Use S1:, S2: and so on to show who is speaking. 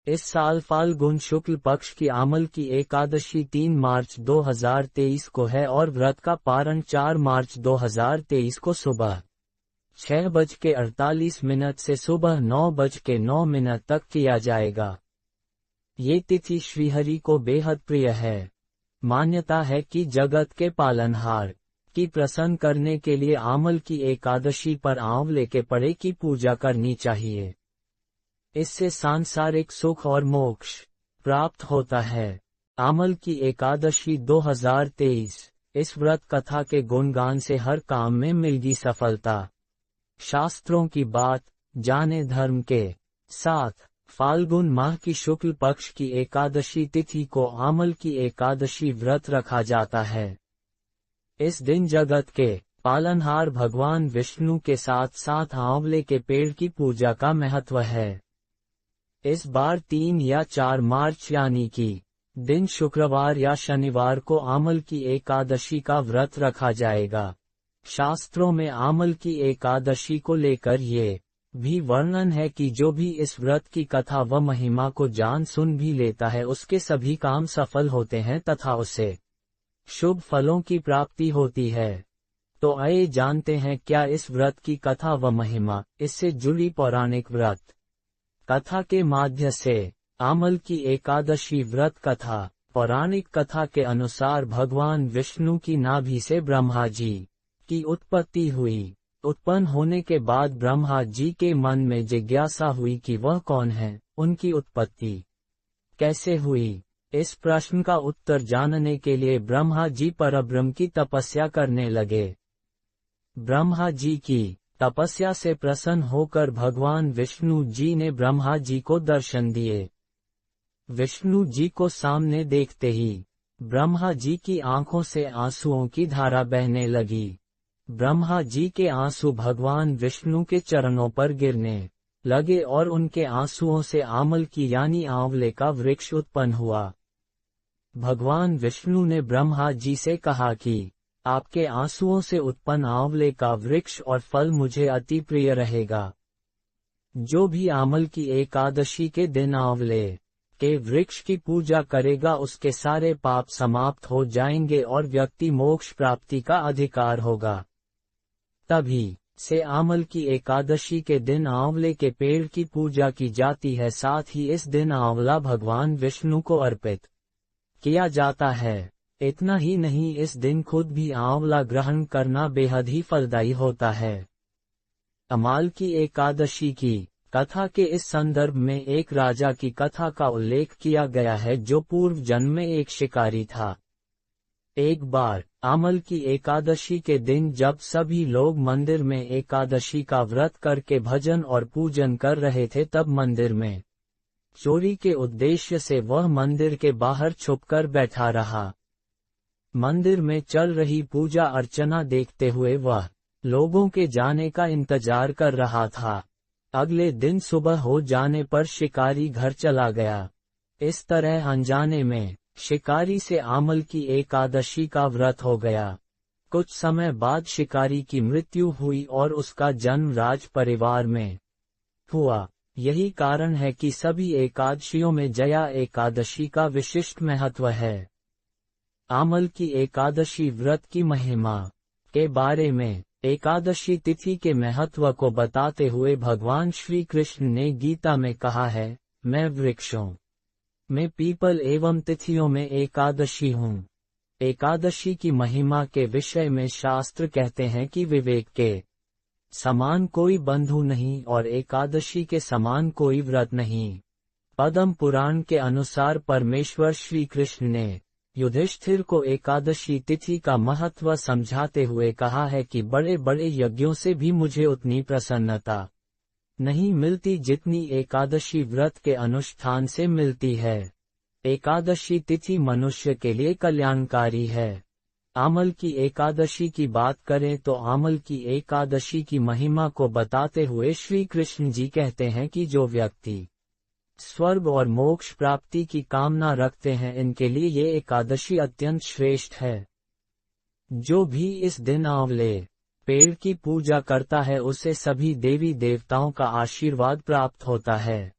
S1: इस साल फाल्गुन शुक्ल पक्ष की आमल की एकादशी 3 मार्च 2023 को है और व्रत का पारण 4 मार्च 2023 को सुबह 6:48 से सुबह 9:09 तक किया जाएगा। ये तिथि श्रीहरि को बेहद प्रिय है। मान्यता है कि जगत के पालनहार की प्रसन्न करने के लिए आमल की एकादशी पर आंवले के पेड़ की पूजा करनी चाहिए। इससे सांसारिक सुख और मोक्ष प्राप्त होता है। आमल की एकादशी 2023। इस व्रत कथा के गुणगान से हर काम में मिलेगी सफलता। शास्त्रों की बात जाने धर्म के साथ फाल्गुन माह की शुक्ल पक्ष की एकादशी तिथि को आमल की एकादशी व्रत रखा जाता है। इस दिन जगत के पालनहार भगवान विष्णु के साथ साथ आंवले के पेड़ की पूजा का महत्व है। इस बार 3 या 4 मार्च यानी कि दिन शुक्रवार या शनिवार को आमल की एकादशी का व्रत रखा जाएगा। शास्त्रों में आमल की एकादशी को लेकर ये भी वर्णन है कि जो भी इस व्रत की कथा व महिमा को जान सुन भी लेता है उसके सभी काम सफल होते हैं तथा उसे शुभ फलों की प्राप्ति होती है। तो आइए जानते हैं क्या इस व्रत की कथा व महिमा, इससे जुड़ी पौराणिक व्रत कथा के माध्यम से। आमल की एकादशी व्रत कथा। पौराणिक कथा के अनुसार भगवान विष्णु की नाभि से ब्रह्मा जी की उत्पत्ति हुई। उत्पन्न होने के बाद ब्रह्मा जी के मन में जिज्ञासा हुई कि वह कौन है, उनकी उत्पत्ति कैसे हुई। इस प्रश्न का उत्तर जानने के लिए ब्रह्मा जी परब्रह्म की तपस्या करने लगे। ब्रह्मा जी की तपस्या से प्रसन्न होकर भगवान विष्णु जी ने ब्रह्मा जी को दर्शन दिए। विष्णु जी को सामने देखते ही ब्रह्मा जी की आंखों से आंसुओं की धारा बहने लगी। ब्रह्मा जी के आंसू भगवान विष्णु के चरणों पर गिरने लगे और उनके आंसुओं से आमल की यानी आंवले का वृक्ष उत्पन्न हुआ। भगवान विष्णु ने ब्रह्मा जी से कहा कि आपके आंसुओं से उत्पन्न आंवले का वृक्ष और फल मुझे अति प्रिय रहेगा। जो भी आमल की एकादशी के दिन आंवले के वृक्ष की पूजा करेगा उसके सारे पाप समाप्त हो जाएंगे और व्यक्ति मोक्ष प्राप्ति का अधिकार होगा। तभी से आमल की एकादशी के दिन आंवले के पेड़ की पूजा की जाती है। साथ ही इस दिन आंवला भगवान विष्णु को अर्पित किया जाता है। इतना ही नहीं, इस दिन खुद भी आंवला ग्रहण करना बेहद ही फलदायी होता है। अमाल की एकादशी की कथा के इस संदर्भ में एक राजा की कथा का उल्लेख किया गया है जो पूर्व जन्म में एक शिकारी था। एक बार आमल की एकादशी के दिन जब सभी लोग मंदिर में एकादशी का व्रत करके भजन और पूजन कर रहे थे तब मंदिर में चोरी के उद्देश्य से वह मंदिर के बाहर छुपकर बैठा रहा। मंदिर में चल रही पूजा अर्चना देखते हुए वह लोगों के जाने का इंतजार कर रहा था। अगले दिन सुबह हो जाने पर शिकारी घर चला गया। इस तरह अनजाने में शिकारी से आमल की एकादशी का व्रत हो गया। कुछ समय बाद शिकारी की मृत्यु हुई और उसका जन्म राज परिवार में हुआ। यही कारण है कि सभी एकादशियों में जया एकादशी का विशिष्ट महत्व है। आमल की एकादशी व्रत की महिमा के बारे में एकादशी तिथि के महत्व को बताते हुए भगवान श्री कृष्ण ने गीता में कहा है, मैं वृक्षों में पीपल एवं तिथियों में एकादशी हूँ। एकादशी की महिमा के विषय में शास्त्र कहते हैं कि विवेक के समान कोई बंधु नहीं और एकादशी के समान कोई व्रत नहीं। पद्म पुराण के अनुसार परमेश्वर श्री कृष्ण ने युधिष्ठिर को एकादशी तिथि का महत्व समझाते हुए कहा है कि बड़े बड़े यज्ञों से भी मुझे उतनी प्रसन्नता नहीं मिलती जितनी एकादशी व्रत के अनुष्ठान से मिलती है। एकादशी तिथि मनुष्य के लिए कल्याणकारी है। आमल की एकादशी की बात करें तो आमल की एकादशी की महिमा को बताते हुए श्री कृष्ण जी कहते हैं कि जो व्यक्ति स्वर्ग और मोक्ष प्राप्ति की कामना रखते हैं इनके लिए ये एकादशी अत्यंत श्रेष्ठ है। जो भी इस दिन आंवले पेड़ की पूजा करता है उसे सभी देवी देवताओं का आशीर्वाद प्राप्त होता है।